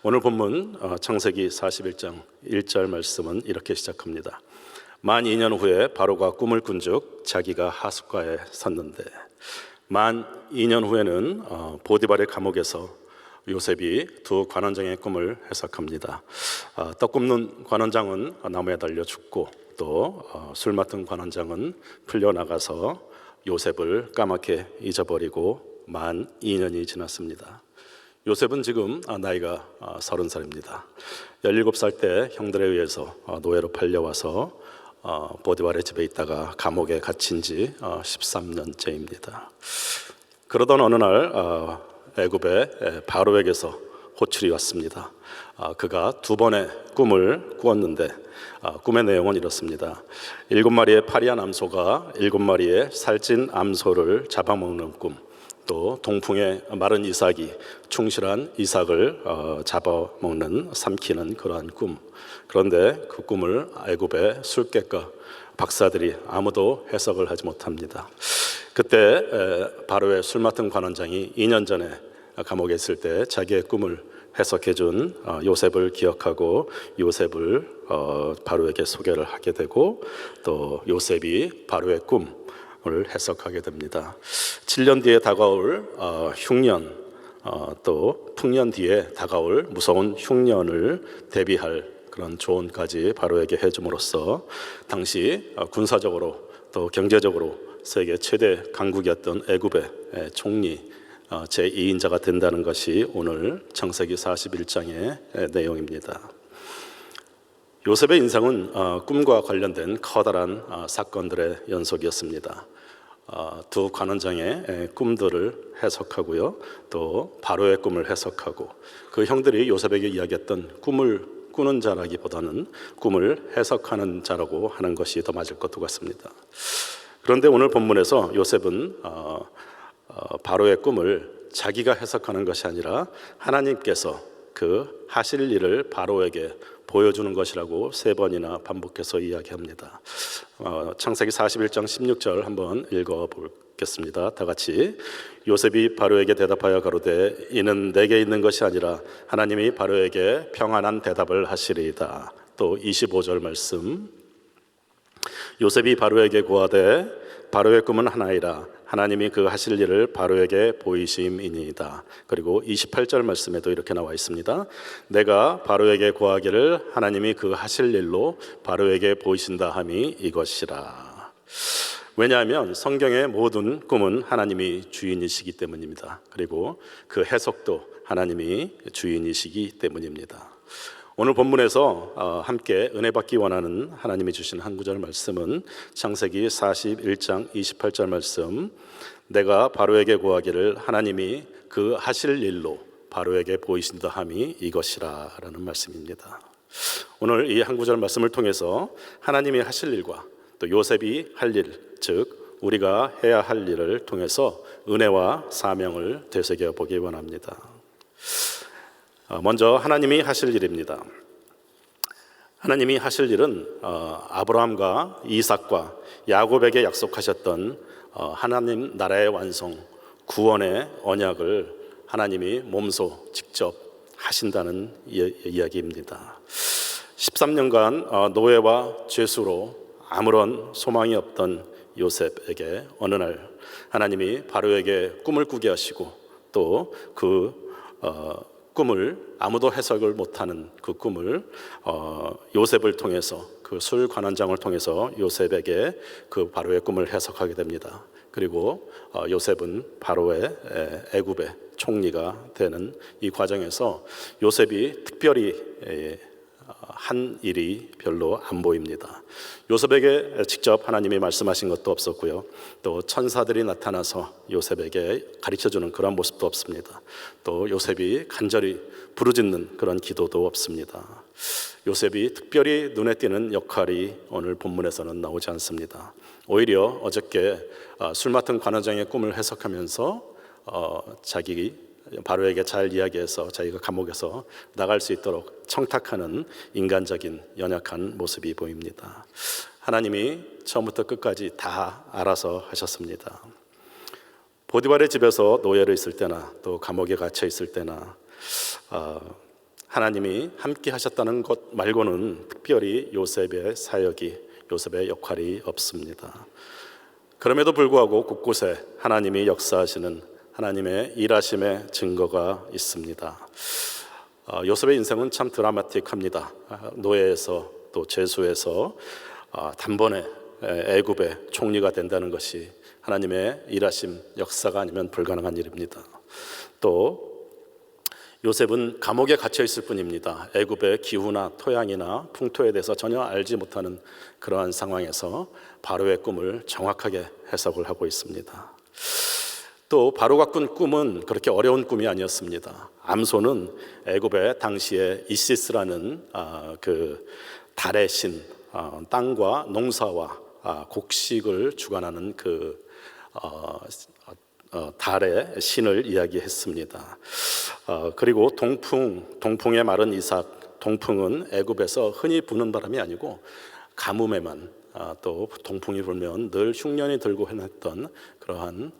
오늘 본문 창세기 41장 1절 말씀은 이렇게 시작합니다. 만 2년 후에 바로가 꿈을 꾼즉 자기가 하숫가에 섰는데, 만 2년 후에는 보디발의 감옥에서 요셉이 두 관원장의 꿈을 해석합니다. 떡 굽는 관원장은 나무에 달려 죽고, 또 술 맡은 관원장은 풀려나가서 요셉을 까맣게 잊어버리고 만 2년이 지났습니다. 요셉은 지금 나이가 30살입니다. 17살 때 형들에 의해서 노예로 팔려와서 보디발의 집에 있다가 감옥에 갇힌 지 13년째입니다. 그러던 어느 날 애굽의 바로에게서 호출이 왔습니다. 그가 두 번의 꿈을 꾸었는데 꿈의 내용은 이렇습니다. 7마리의 파리한 암소가 7마리의 살찐 암소를 잡아먹는 꿈, 또 동풍의 마른 이삭이 충실한 이삭을 잡아먹는, 삼키는 그러한 꿈. 그런데 그 꿈을 애굽의 술객과 박사들이 아무도 해석을 하지 못합니다. 그때 바로의 술 맡은 관원장이 2년 전에 감옥에 있을 때 자기의 꿈을 해석해 준 요셉을 기억하고 요셉을 바로에게 소개를 하게 되고, 또 요셉이 바로의 꿈을 해석하게 됩니다. 7년 뒤에 다가올 흉년, 또 풍년 뒤에 다가올 무서운 흉년을 대비할 그런 조언까지 바로에게 해줌으로써 당시 군사적으로 또 경제적으로 세계 최대 강국이었던 애굽의 총리 제2인자가 된다는 것이 오늘 창세기 41장의 내용입니다. 요셉의 인생은 꿈과 관련된 커다란 사건들의 연속이었습니다. 두 관원장의 꿈들을 해석하고요, 또 바로의 꿈을 해석하고, 그 형들이 요셉에게 이야기했던 꿈을 꾸는 자라기보다는 꿈을 해석하는 자라고 하는 것이 더 맞을 것 같습니다. 그런데 오늘 본문에서 요셉은 바로의 꿈을 자기가 해석하는 것이 아니라 하나님께서 그 하실 일을 바로에게 보여주는 것이라고 3번이나 반복해서 이야기합니다. 창세기 41장 16절 한번 읽어보겠습니다. 다 같이. 요셉이 바로에게 대답하여 가로되 이는 내게 있는 것이 아니라 하나님이 바로에게 평안한 대답을 하시리이다. 또 25절 말씀. 요셉이 바로에게 고하되 바로의 꿈은 하나이라 하나님이 그 하실 일을 바로에게 보이심이니이다. 그리고 28절 말씀에도 이렇게 나와 있습니다. 내가 바로에게 고하기를 하나님이 그 하실 일로 바로에게 보이신다 함이 이것이라. 왜냐하면 성경의 모든 꿈은 하나님이 주인이시기 때문입니다. 그리고 그 해석도 하나님이 주인이시기 때문입니다. 오늘 본문에서 함께 은혜 받기 원하는 하나님이 주신 한 구절 말씀은 창세기 41장 28절 말씀. 내가 바로에게 고하기를 하나님이 그 하실 일로 바로에게 보이신다 함이 이것이라 라는 말씀입니다. 오늘 이 한 구절 말씀을 통해서 하나님이 하실 일과 또 요셉이 할 일, 즉 우리가 해야 할 일을 통해서 은혜와 사명을 되새겨 보기 원합니다. 먼저 하나님이 하실 일입니다. 하나님이 하실 일은 아브라함과 이삭과 야곱에게 약속하셨던 하나님 나라의 완성, 구원의 언약을 하나님이 몸소 직접 하신다는 이야기입니다. 13년간 노예와 죄수로 아무런 소망이 없던 요셉에게 어느 날 하나님이 바로에게 꿈을 꾸게 하시고, 또 그 꿈을 아무도 해석을 못하는 그 꿈을 요셉을 통해서, 그 술 관원장을 통해서 요셉에게 그 바로의 꿈을 해석하게 됩니다. 그리고 요셉은 바로의 애굽의 총리가 되는 이 과정에서 요셉이 특별히 한 일이 별로 안 보입니다. 요셉에게 직접 하나님이 말씀하신 것도 없었고요, 또 천사들이 나타나서 요셉에게 가르쳐주는 그런 모습도 없습니다. 또 요셉이 간절히 부르짖는 그런 기도도 없습니다. 요셉이 특별히 눈에 띄는 역할이 오늘 본문에서는 나오지 않습니다. 오히려 어저께 술 맡은 관원장의 꿈을 해석하면서 자기 바로에게 잘 이야기해서 자기가 감옥에서 나갈 수 있도록 청탁하는 인간적인 연약한 모습이 보입니다. 하나님이 처음부터 끝까지 다 알아서 하셨습니다. 보디발의 집에서 노예로 있을 때나 또 감옥에 갇혀 있을 때나 하나님이 함께 하셨다는 것 말고는 특별히 요셉의 사역이, 요셉의 역할이 없습니다. 그럼에도 불구하고 곳곳에 하나님이 역사하시는 하나님의 일하심의 증거가 있습니다. 요셉의 인생은 참 드라마틱합니다. 노예에서 또 제수에서 단번에 애굽의 총리가 된다는 것이 하나님의 일하심 역사가 아니면 불가능한 일입니다. 또 요셉은 감옥에 갇혀 있을 뿐입니다. 애굽의 기후나 토양이나 풍토에 대해서 전혀 알지 못하는 그러한 상황에서 바로의 꿈을 정확하게 해석을 하고 있습니다. 또 바로가 꾼 꿈은 그렇게 어려운 꿈이 아니었습니다. 암소는 애굽의 당시에 이시스라는 그 달의 신, 땅과 농사와 곡식을 주관하는 그 달의 신을 이야기했습니다. 그리고 동풍의 말은 이삭, 동풍은 애굽에서 흔히 부는 바람이 아니고 가뭄에만 또 동풍이 불면 늘 흉년이 들고 해냈던 그러한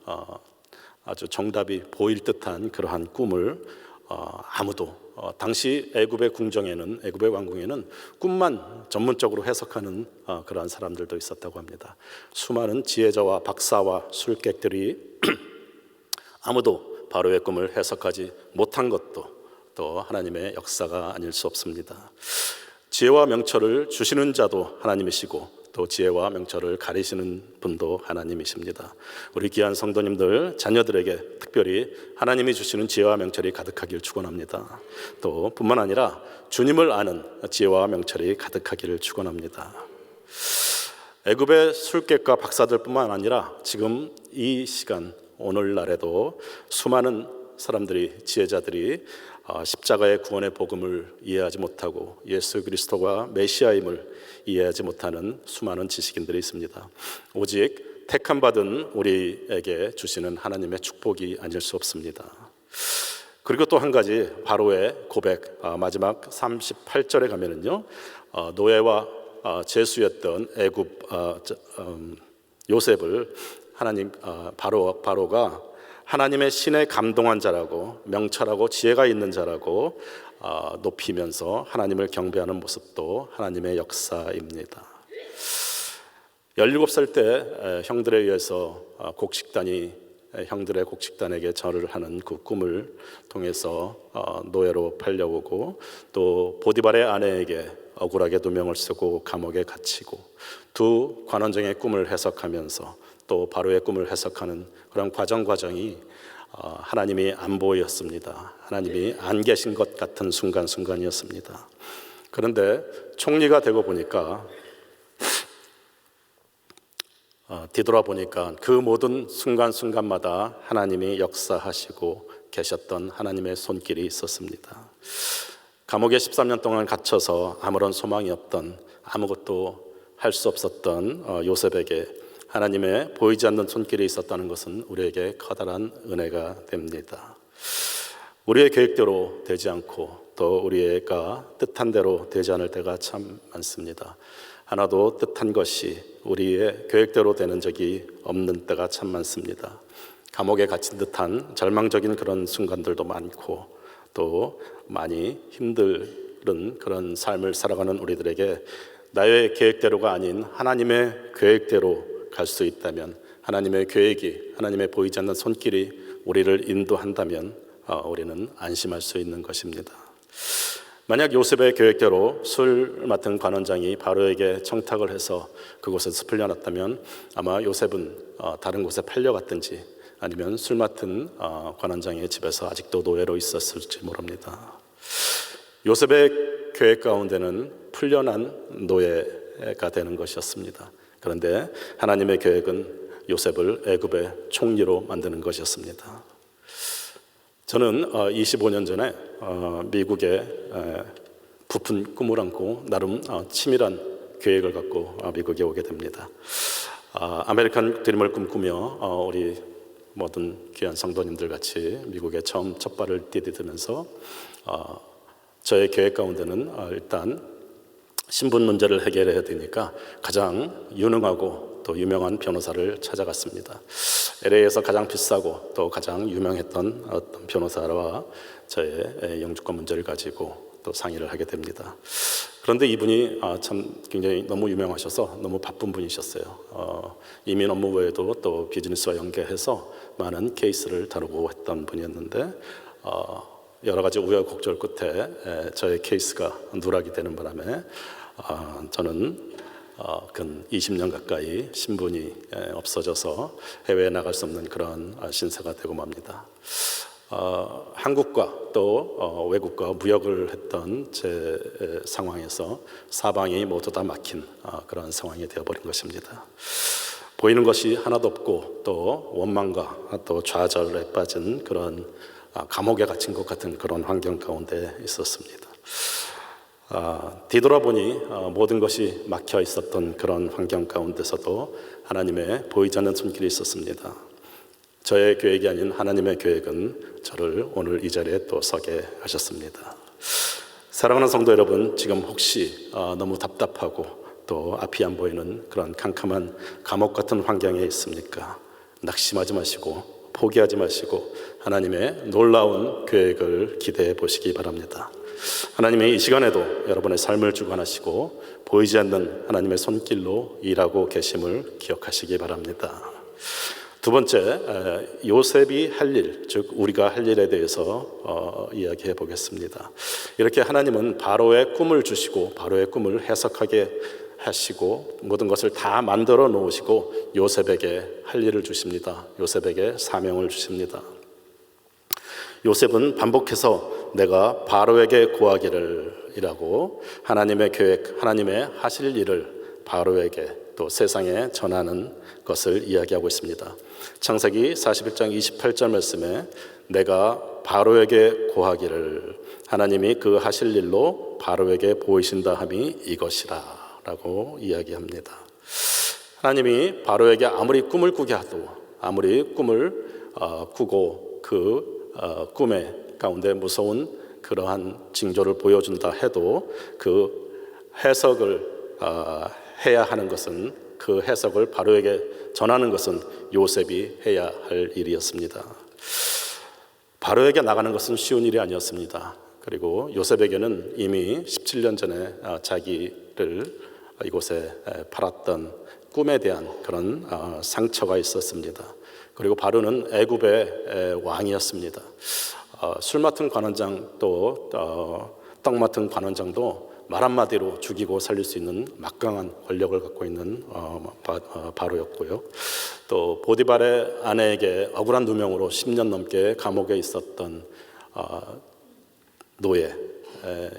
아주 정답이 보일 듯한 그러한 꿈을 아무도 당시 애굽의 궁정에는, 애굽의 왕궁에는 꿈만 전문적으로 해석하는 그러한 사람들도 있었다고 합니다. 수많은 지혜자와 박사와 술객들이 아무도 바로의 꿈을 해석하지 못한 것도 또 하나님의 역사가 아닐 수 없습니다. 지혜와 명철을 주시는 자도 하나님이시고 또 지혜와 명철을 가리시는 분도 하나님이십니다. 우리 귀한 성도님들, 자녀들에게 특별히 하나님이 주시는 지혜와 명철이 가득하길 축원합니다. 또 뿐만 아니라 주님을 아는 지혜와 명철이 가득하기를 축원합니다. 애굽의 술객과 박사들뿐만 아니라 지금 이 시간 오늘날에도 수많은 사람들이, 지혜자들이 십자가의 구원의 복음을 이해하지 못하고 예수 그리스도가 메시아임을 이해하지 못하는 수많은 지식인들이 있습니다. 오직 택함 받은 우리에게 주시는 하나님의 축복이 아닐 수 없습니다. 그리고 또 한 가지, 바로의 고백, 마지막 38절에 가면은요, 노예와 제수였던 애굽 요셉을 하나님 바로가 하나님의 신에 감동한 자라고, 명철하고 지혜가 있는 자라고 높이면서 하나님을 경배하는 모습도 하나님의 역사입니다. 17살 때 형들에 의해서 형들의 곡식단에게 절을 하는 그 꿈을 통해서 노예로 팔려오고, 또 보디발의 아내에게 억울하게 누명을 쓰고 감옥에 갇히고, 두 관원장의 꿈을 해석하면서 또 바로의 꿈을 해석하는 그런 과정이 하나님이 안 보였습니다. 하나님이 안 계신 것 같은 순간이었습니다. 그런데 총리가 되고 보니까 뒤돌아보니까 그 모든 순간마다 하나님이 역사하시고 계셨던 하나님의 손길이 있었습니다. 감옥에 13년 동안 갇혀서 아무런 소망이 없던, 아무것도 할 수 없었던 요셉에게 하나님의 보이지 않는 손길이 있었다는 것은 우리에게 커다란 은혜가 됩니다. 우리의 계획대로 되지 않고 또 우리가 뜻한 대로 되지 않을 때가 참 많습니다. 하나도 뜻한 것이 우리의 계획대로 되는 적이 없는 때가 참 많습니다. 감옥에 갇힌 듯한 절망적인 그런 순간들도 많고, 또 많이 힘든 그런 삶을 살아가는 우리들에게 나의 계획대로가 아닌 하나님의 계획대로 갈 수 있다면, 하나님의 계획이, 하나님의 보이지 않는 손길이 우리를 인도한다면 우리는 안심할 수 있는 것입니다. 만약 요셉의 계획대로 술 맡은 관원장이 바로에게 청탁을 해서 그곳에서 풀려났다면 아마 요셉은 다른 곳에 팔려갔든지 아니면 술 맡은 관원장의 집에서 아직도 노예로 있었을지 모릅니다. 요셉의 계획 가운데는 풀려난 노예가 되는 것이었습니다. 그런데 하나님의 계획은 요셉을 애굽의 총리로 만드는 것이었습니다. 저는 25년 전에 미국에 부푼 꿈을 안고 나름 치밀한 계획을 갖고 미국에 오게 됩니다. 아메리칸 드림을 꿈꾸며 우리 모든 귀한 성도님들 같이 미국에 처음 첫 발을 디디면서 저의 계획 가운데는 일단 신분 문제를 해결해야 되니까 가장 유능하고 또 유명한 변호사를 찾아갔습니다. LA에서 가장 비싸고 또 가장 유명했던 어떤 변호사와 저의 영주권 문제를 가지고 또 상의를 하게 됩니다. 그런데 이분이 참 굉장히 너무 유명하셔서 너무 바쁜 분이셨어요. 이민 업무 외에도 또 비즈니스와 연계해서 많은 케이스를 다루고 했던 분이었는데 여러 가지 우여곡절 끝에 저의 케이스가 누락이 되는 바람에 저는 근 20년 가까이 신분이 없어져서 해외에 나갈 수 없는 그런 신세가 되고 맙니다. 한국과 또 외국과 무역을 했던 제 상황에서 사방이 모두 다 막힌 그런 상황이 되어버린 것입니다. 보이는 것이 하나도 없고 또 원망과 또 좌절에 빠진 그런 감옥에 갇힌 것 같은 그런 환경 가운데 있었습니다. 뒤돌아보니 모든 것이 막혀 있었던 그런 환경 가운데서도 하나님의 보이지 않는 손길이 있었습니다. 저의 계획이 아닌 하나님의 계획은 저를 오늘 이 자리에 또 서게 하셨습니다. 사랑하는 성도 여러분, 지금 혹시 너무 답답하고 또 앞이 안 보이는 그런 캄캄한 감옥 같은 환경에 있습니까? 낙심하지 마시고 포기하지 마시고 하나님의 놀라운 계획을 기대해 보시기 바랍니다. 하나님의 이 시간에도 여러분의 삶을 주관하시고 보이지 않는 하나님의 손길로 일하고 계심을 기억하시기 바랍니다. 두 번째, 요셉이 할 일, 즉 우리가 할 일에 대해서 이야기해 보겠습니다. 이렇게 하나님은 바로의 꿈을 주시고 바로의 꿈을 해석하게 하시고 모든 것을 다 만들어 놓으시고 요셉에게 할 일을 주십니다. 요셉에게 사명을 주십니다. 요셉은 반복해서 내가 바로에게 고하기를 이라고 하나님의 계획, 하나님의 하실 일을 바로에게 또 세상에 전하는 것을 이야기하고 있습니다. 창세기 41장 28절 말씀에 내가 바로에게 고하기를 하나님이 그 하실 일로 바로에게 보이신다 함이 이것이라 라고 이야기합니다. 하나님이 바로에게 아무리 꿈을 꾸게 하도 아무리 꿈을 꾸고 그 꿈의 가운데 무서운 그러한 징조를 보여준다 해도 그 해석을 해야 하는 것은 그 해석을 바로에게 전하는 것은 요셉이 해야 할 일이었습니다. 바로에게 나가는 것은 쉬운 일이 아니었습니다. 그리고 요셉에게는 이미 17년 전에 자기를 이곳에 팔았던 꿈에 대한 그런 상처가 있었습니다. 그리고 바로는 애굽의 왕이었습니다. 술 맡은 관원장 또 떡 맡은 관원장도 말 한마디로 죽이고 살릴 수 있는 막강한 권력을 갖고 있는 바로였고요. 또 보디발의 아내에게 억울한 누명으로 10년 넘게 감옥에 있었던 노예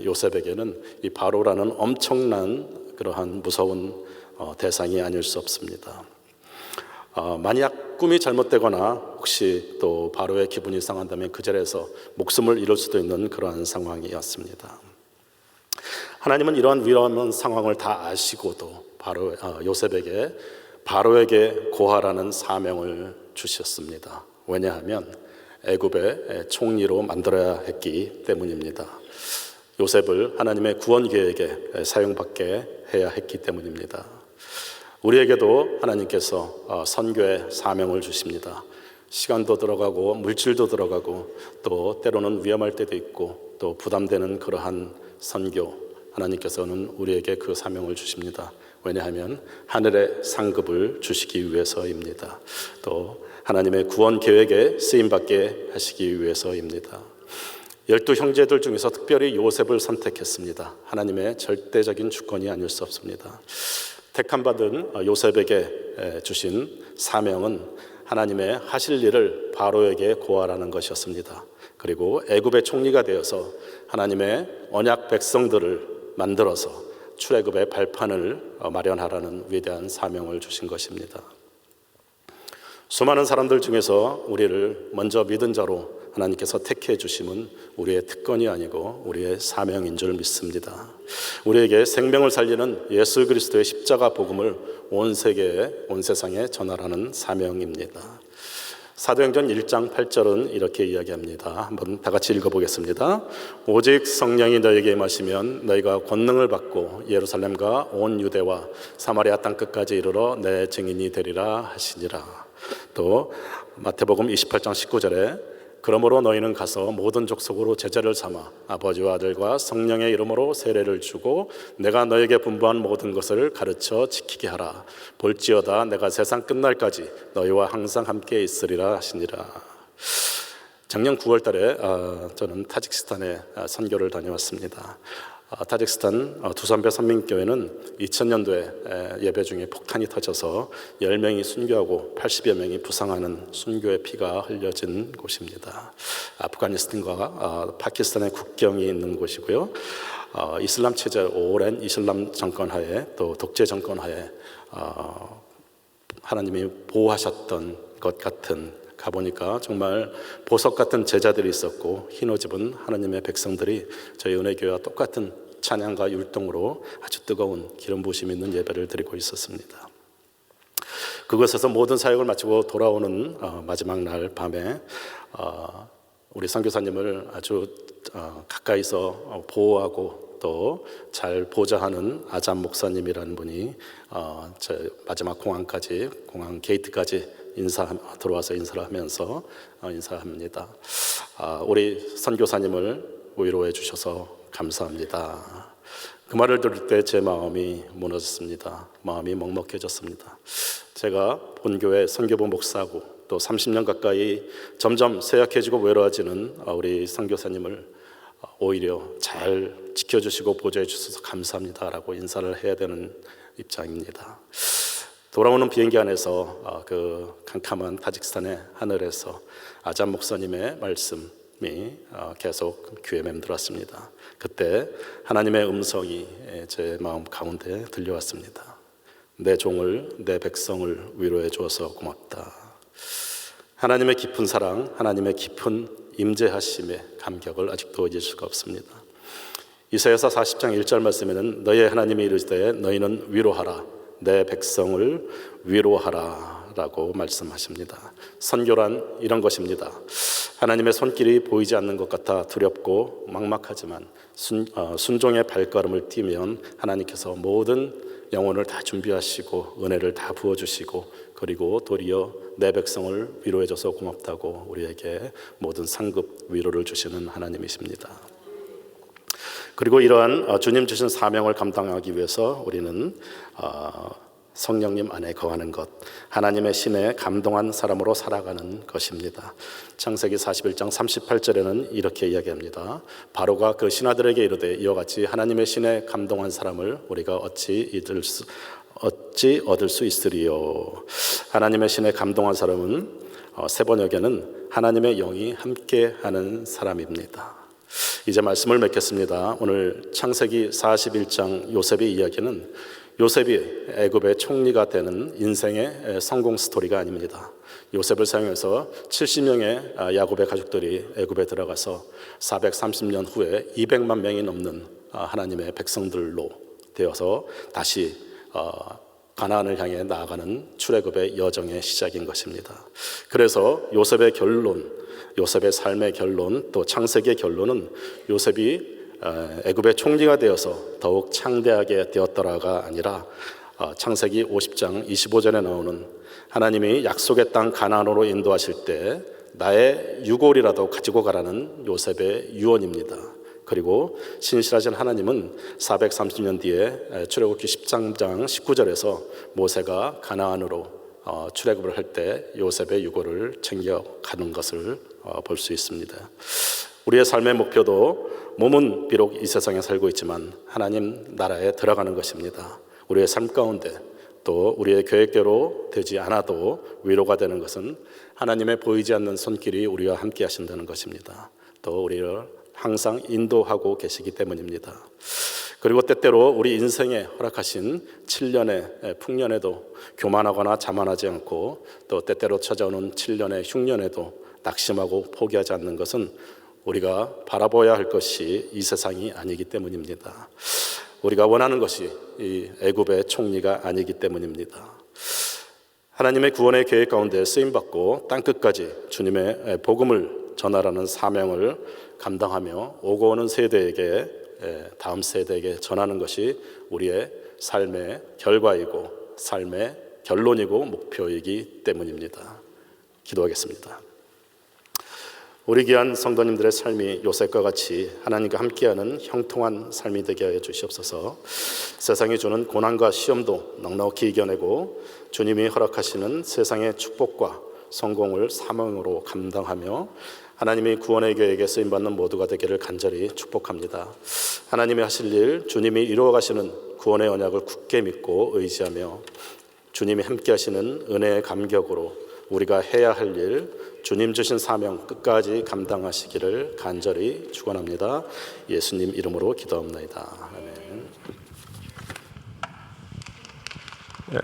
요셉에게는 이 바로라는 엄청난 그러한 무서운 대상이 아닐 수 없습니다. 만약 꿈이 잘못되거나 혹시 또 바로의 기분이 상한다면 그 자리에서 목숨을 잃을 수도 있는 그러한 상황이었습니다. 하나님은 이러한 위험한 상황을 다 아시고도 요셉에게 바로에게 고하라는 사명을 주셨습니다. 왜냐하면 애굽의 총리로 만들어야 했기 때문입니다. 요셉을 하나님의 구원 계획에 사용받게 해야 했기 때문입니다. 우리에게도 하나님께서 선교의 사명을 주십니다. 시간도 들어가고 물질도 들어가고 또 때로는 위험할 때도 있고 또 부담되는 그러한 선교, 하나님께서는 우리에게 그 사명을 주십니다. 왜냐하면 하늘의 상급을 주시기 위해서입니다. 또 하나님의 구원 계획에 쓰임받게 하시기 위해서입니다. 12 형제들 중에서 특별히 요셉을 선택했습니다. 하나님의 절대적인 주권이 아닐 수 없습니다. 택함받은 요셉에게 주신 사명은 하나님의 하실 일을 바로에게 고하라는 것이었습니다. 그리고 애굽의 총리가 되어서 하나님의 언약 백성들을 만들어서 출애굽의 발판을 마련하라는 위대한 사명을 주신 것입니다. 수많은 사람들 중에서 우리를 먼저 믿은 자로 하나님께서 택해 주심은 우리의 특권이 아니고 우리의 사명인 줄 믿습니다. 우리에게 생명을 살리는 예수 그리스도의 십자가 복음을 온 세계에, 온 세상에 전하라는 사명입니다. 사도행전 1장 8절은 이렇게 이야기합니다. 한번 다 같이 읽어보겠습니다. 오직 성령이 너에게 임하시면 너희가 권능을 받고 예루살렘과 온 유대와 사마리아 땅 끝까지 이르러 내 증인이 되리라 하시니라. 또 마태복음 28장 19절에 그러므로 너희는 가서 모든 족속으로 제자를 삼아 아버지와 아들과 성령의 이름으로 세례를 주고 내가 너에게 분부한 모든 것을 가르쳐 지키게 하라. 볼지어다 내가 세상 끝날까지 너희와 항상 함께 있으리라 하시니라. 작년 9월 달에 저는 타지키스탄에 선교를 다녀왔습니다. 타지키스탄 두산베 선민교회는 2000년도에 예배 중에 폭탄이 터져서 10명이 순교하고 80여 명이 부상하는 순교의 피가 흘려진 곳입니다. 아프가니스탄과 파키스탄의 국경이 있는 곳이고요. 이슬람 체제, 오랜 이슬람 정권 하에 또 독재 정권 하에 하나님이 보호하셨던 것 같은, 가보니까 정말 보석 같은 제자들이 있었고 흰 옷 입은 하나님의 백성들이 저희 은혜교회와 똑같은 찬양과 율동으로 아주 뜨거운 기름 부으심 있는 예배를 드리고 있었습니다. 그곳에서 모든 사역을 마치고 돌아오는 마지막 날 밤에 우리 선교사님을 아주 가까이서 보호하고 또 잘 보좌하는 아잠 목사님이라는 분이 마지막 공항 게이트까지 들어와서 인사를 하면서 인사합니다. 우리 선교사님을 위로해 주셔서 감사합니다. 그 말을 들을 때 제 마음이 무너졌습니다. 마음이 먹먹해졌습니다. 제가 본교회 선교부 목사고 또 30년 가까이 점점 쇠약해지고 외로워지는 우리 선교사님을 오히려 잘 지켜주시고 보좌해 주셔서 감사합니다라고 인사를 해야 되는 입장입니다. 돌아오는 비행기 안에서 그 캄캄한 타지키스탄의 하늘에서 아잠 목사님의 말씀이 계속 귀에 맴돌았습니다. 그때 하나님의 음성이 제 마음 가운데 들려왔습니다. 내 종을, 내 백성을 위로해 주어서 고맙다. 하나님의 깊은 사랑, 하나님의 깊은 임재하심의 감격을 아직도 잊을 수가 없습니다. 이사야서 40장 1절 말씀에는 너희 하나님이 이르시되 너희는 위로하라, 내 백성을 위로하라 라고 말씀하십니다. 선교란 이런 것입니다. 하나님의 손길이 보이지 않는 것 같아 두렵고 막막하지만 순종의 발걸음을 띄면 하나님께서 모든 영혼을 다 준비하시고 은혜를 다 부어주시고 그리고 도리어 내 백성을 위로해줘서 고맙다고 우리에게 모든 상급 위로를 주시는 하나님이십니다. 그리고 이러한 주님 주신 사명을 감당하기 위해서 우리는 성령님 안에 거하는 것, 하나님의 신에 감동한 사람으로 살아가는 것입니다. 창세기 41장 38절에는 이렇게 이야기합니다. 바로가 그 신하들에게 이르되 이와 같이 하나님의 신에 감동한 사람을 우리가 어찌 얻을 수 있으리요. 하나님의 신에 감동한 사람은 세번역에는 하나님의 영이 함께하는 사람입니다. 이제 말씀을 맺겠습니다. 오늘 창세기 41장 요셉의 이야기는 요셉이 애굽의 총리가 되는 인생의 성공 스토리가 아닙니다. 요셉을 사용해서 70명의 야곱의 가족들이 애굽에 들어가서 430년 후에 200만 명이 넘는 하나님의 백성들로 되어서 다시 가나안을 향해 나아가는 출애굽의 여정의 시작인 것입니다. 그래서 요셉의 결론, 요셉의 삶의 결론, 또 창세기의 결론은 요셉이 애굽의 총리가 되어서 더욱 창대하게 되었더라가 아니라 창세기 50장 25절에 나오는 하나님이 약속의 땅 가나안으로 인도하실 때 나의 유골이라도 가지고 가라는 요셉의 유언입니다. 그리고 신실하신 하나님은 430년 뒤에 출애굽기 10장 19절에서 모세가 가나안으로 출애굽을 할 때 요셉의 유골을 챙겨가는 것을 볼 수 있습니다. 우리의 삶의 목표도 몸은 비록 이 세상에 살고 있지만 하나님 나라에 들어가는 것입니다. 우리의 삶 가운데 또 우리의 계획대로 되지 않아도 위로가 되는 것은 하나님의 보이지 않는 손길이 우리와 함께 하신다는 것입니다. 또 우리를 항상 인도하고 계시기 때문입니다. 그리고 때때로 우리 인생에 허락하신 7년의 풍년에도 교만하거나 자만하지 않고 또 때때로 찾아오는 7년의 흉년에도 낙심하고 포기하지 않는 것은 우리가 바라봐야 할 것이 이 세상이 아니기 때문입니다. 우리가 원하는 것이 이 애굽의 총리가 아니기 때문입니다. 하나님의 구원의 계획 가운데 쓰임받고 땅끝까지 주님의 복음을 전하라는 사명을 감당하며 오고 오는 세대에게, 다음 세대에게 전하는 것이 우리의 삶의 결과이고 삶의 결론이고 목표이기 때문입니다. 기도하겠습니다. 우리 귀한 성도님들의 삶이 요셉과 같이 하나님과 함께하는 형통한 삶이 되게 하여 주시옵소서. 세상이 주는 고난과 시험도 넉넉히 이겨내고 주님이 허락하시는 세상의 축복과 성공을 사명으로 감당하며 하나님이 구원의 계획에 쓰임받는 모두가 되기를 간절히 축복합니다. 하나님이 하실 일, 주님이 이루어 가시는 구원의 언약을 굳게 믿고 의지하며 주님이 함께 하시는 은혜의 감격으로 우리가 해야 할 일, 주님 주신 사명 끝까지 감당하시기를 간절히 축원합니다. 예수님 이름으로 기도합니다. 아멘. 네,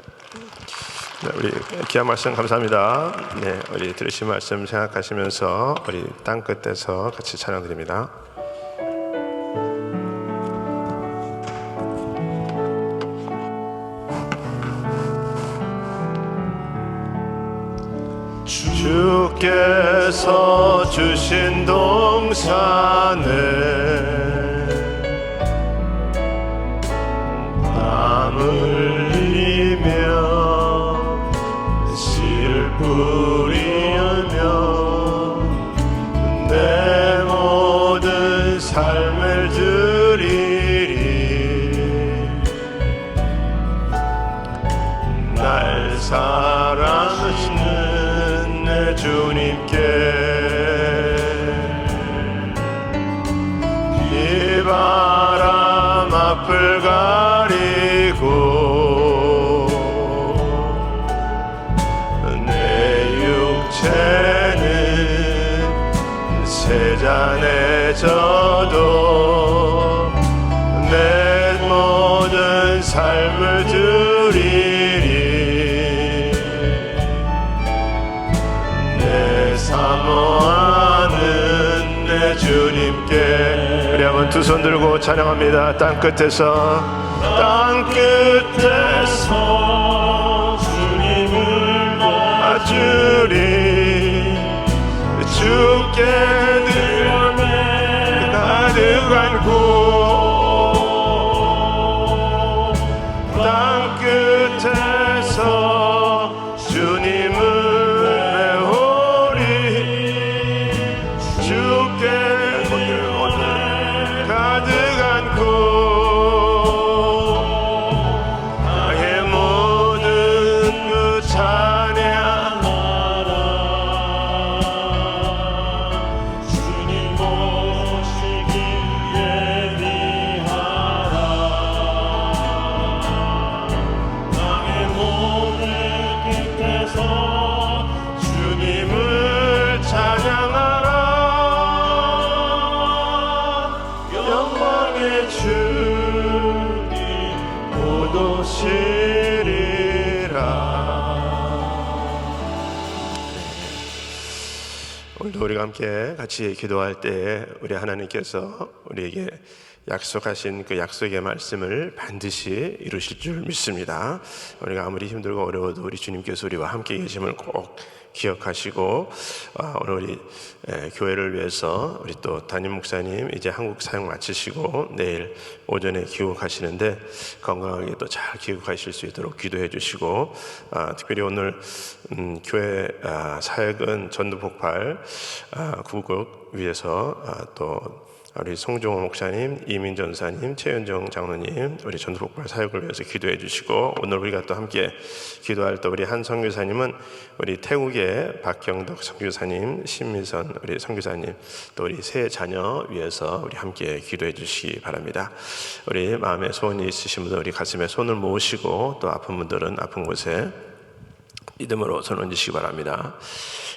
우리 귀한 말씀 감사합니다. 네, 우리 들으신 말씀 생각하시면서 우리 땅 끝에서 같이 찬양드립니다. 주께서 주신 동산에 땀 흘리며 씨 뿌리며 내 모든 삶을 드리리. 날 사랑하시는 주님께 비바람 앞을 가리고 내 육체는 세잔에 져도 내 모든 삶을 드리리. 사모하는 내 주님께. 우리 한번 두 손 들고 찬양합니다. 땅 끝에서 주님을 맞으리. 주께 늘 가득한 곳 땅 끝에서 주님을 오늘도 우리가 함께 같이 기도할 때 우리 하나님께서 우리에게 약속하신 그 약속의 말씀을 반드시 이루실 줄 믿습니다. 우리가 아무리 힘들고 어려워도 우리 주님께서 우리와 함께 계심을 꼭 기억하시고, 오늘 우리 교회를 위해서 우리 또 담임 목사님 이제 한국 사역 마치시고 내일 오전에 귀국하시는데 건강하게 또 잘 귀국하실 수 있도록 기도해 주시고, 특별히 오늘 교회 사역은 전도폭발 구국 위해서 또 우리 송종호 목사님, 이민 전사님, 최현정 장로님 우리 전도폭발 사역을 위해서 기도해 주시고, 오늘 우리가 또 함께 기도할 또 우리 한 선교사님은 우리 태국의 박경덕 선교사님, 신미선 우리 선교사님, 또 우리 세 자녀 위해서 우리 함께 기도해 주시기 바랍니다. 우리 마음에 소원이 있으신 분들 우리 가슴에 손을 모으시고, 또 아픈 분들은 아픈 곳에 믿음으로 손 얹으시기 바랍니다.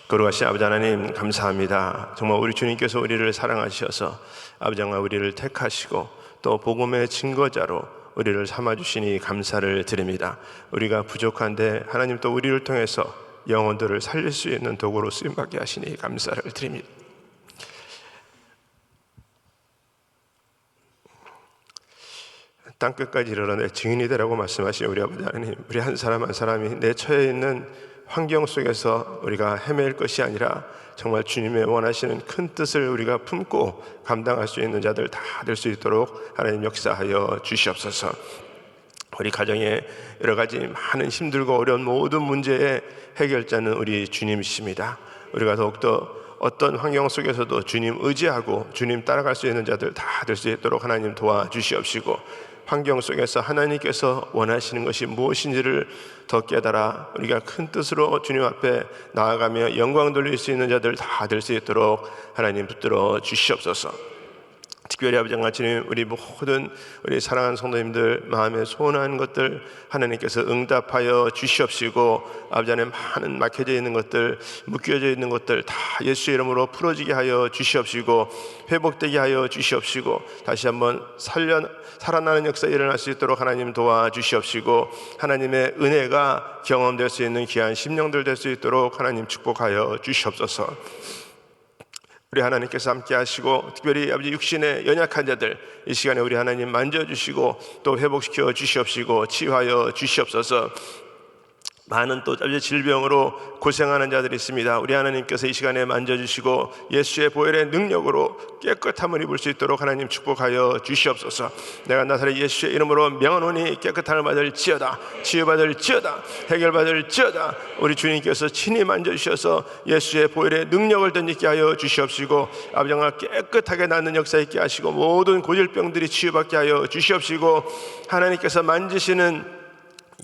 거룩하신 아버지 하나님 감사합니다. 정말 우리 주님께서 우리를 사랑하셔서 아버지와 우리를 택하시고 또 복음의 증거자로 우리를 삼아주시니 감사를 드립니다. 우리가 부족한데 하나님 또 우리를 통해서 영혼들을 살릴 수 있는 도구로 쓰임받게 하시니 감사를 드립니다. 땅끝까지 이르러 내 증인이 되라고 말씀하신 우리 아버지 하나님, 우리 한 사람 한 사람이 내 처해 있는 환경 속에서 우리가 헤맬 것이 아니라 정말 주님의 원하시는 큰 뜻을 우리가 품고 감당할 수 있는 자들 다 될 수 있도록 하나님 역사하여 주시옵소서. 우리 가정에 여러 가지 많은 힘들고 어려운 모든 문제의 해결자는 우리 주님이십니다. 우리가 더욱더 어떤 환경 속에서도 주님 의지하고 주님 따라갈 수 있는 자들 다 될 수 있도록 하나님 도와주시옵시고, 환경 속에서 하나님께서 원하시는 것이 무엇인지를 더 깨달아 우리가 큰 뜻으로 주님 앞에 나아가며 영광 돌릴 수 있는 자들 다 될 수 있도록 하나님 붙들어 주시옵소서. 특별히 아버지 하나님, 우리 모든 우리 사랑하는 성도님들 마음에 소원한 것들 하나님께서 응답하여 주시옵시고, 아버지 하나님 많은 막혀져 있는 것들, 묶여져 있는 것들 다 예수의 이름으로 풀어지게 하여 주시옵시고, 회복되게 하여 주시옵시고, 다시 한번 살아나는 역사 일어날 수 있도록 하나님 도와주시옵시고, 하나님의 은혜가 경험될 수 있는 귀한 심령들 될 수 있도록 하나님 축복하여 주시옵소서. 우리 하나님께서 함께 하시고, 특별히 아버지 육신의 연약한 자들 이 시간에 우리 하나님 만져주시고 또 회복시켜 주시옵시고 치유하여 주시옵소서. 많은 또 질병으로 고생하는 자들이 있습니다. 우리 하나님께서 이 시간에 만져주시고 예수의 보혈의 능력으로 깨끗함을 입을 수 있도록 하나님 축복하여 주시옵소서. 내가 나사렛 예수의 이름으로 명하노니 깨끗함을 받을지어다, 치유받을지어다, 해결받을지어다. 우리 주님께서 친히 만져주셔서 예수의 보혈의 능력을 던지게 하여 주시옵시고, 아버지가 깨끗하게 낫는 역사 있게 하시고 모든 고질병들이 치유받게 하여 주시옵시고, 하나님께서 만지시는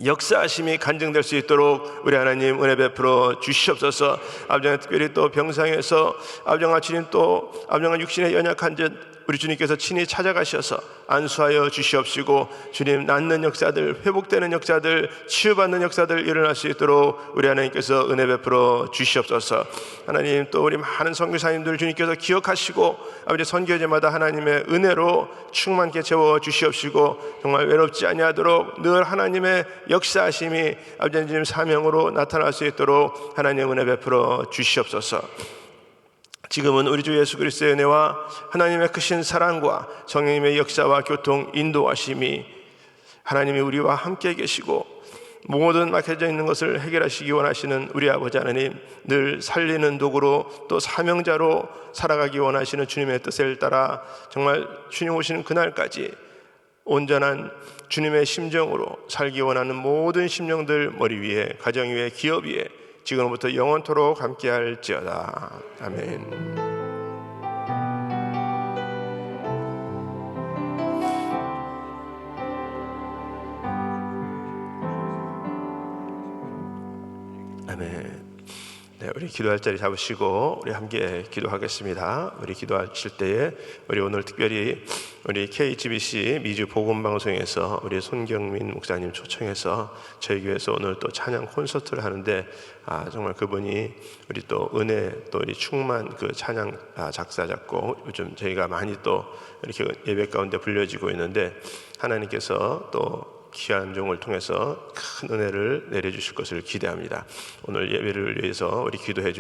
역사하심이 간증될 수 있도록 우리 하나님 은혜 베풀어 주시옵소서. 아버지가 특별히 또 병상에서 아버지가 주님 또 아버지가 육신에 연약한 자 우리 주님께서 친히 찾아가셔서 안수하여 주시옵시고, 주님 낫는 역사들, 회복되는 역사들, 치유받는 역사들 일어날 수 있도록 우리 하나님께서 은혜 베풀어 주시옵소서. 하나님 또 우리 많은 선교사님들 주님께서 기억하시고 아버지 선교제마다 하나님의 은혜로 충만케 채워 주시옵시고, 정말 외롭지 아니하도록 늘 하나님의 역사하심이 아버지 주님 사명으로 나타날 수 있도록 하나님 은혜 베풀어 주시옵소서. 지금은 우리 주 예수 그리스도의 은혜와 하나님의 크신 사랑과 성령님의 역사와 교통 인도하심이 하나님이 우리와 함께 계시고 모든 막혀져 있는 것을 해결하시기 원하시는 우리 아버지 하나님, 늘 살리는 도구로 또 사명자로 살아가기 원하시는 주님의 뜻을 따라 정말 주님 오시는 그날까지 온전한 주님의 심정으로 살기 원하는 모든 심령들 머리 위에, 가정 위에, 기업 위에 지금부터 영원토록 함께할지어다. 아멘. 아멘. 네, 우리 기도할 자리 잡으시고 우리 함께 기도하겠습니다. 우리 기도하실 때에 우리 오늘 특별히 우리 KGBC 미주 복음방송에서 우리 손경민 목사님 초청해서 저희 교회에서 오늘 또 찬양 콘서트를 하는데 정말 그분이 우리 또 은혜 또 우리 충만 그 찬양 작사 작곡 요즘 저희가 많이 또 이렇게 예배 가운데 불려지고 있는데, 하나님께서 또 귀한 종을 통해서 큰 은혜를 내려주실 것을 기대합니다. 오늘 예배를 위해서 우리 기도해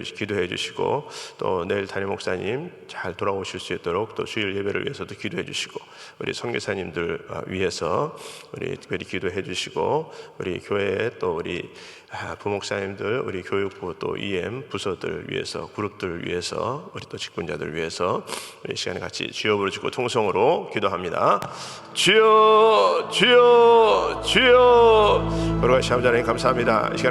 주시고 또 내일 담임 목사님 잘 돌아오실 수 있도록 또 주일 예배를 위해서도 기도해 주시고, 우리 선교사님들 위해서 우리 특별히 기도해 주시고, 우리 교회 또 우리 부목사님들, 우리 교육부 또 EM 부서들 위해서, 그룹들 위해서, 우리 또 직분자들 위해서 우리 시간에 같이 주여 부르시고 통성으로 기도합니다. 주여 주여 주여. 걸어가시 아버지 하나님 감사합니다. 이 시간에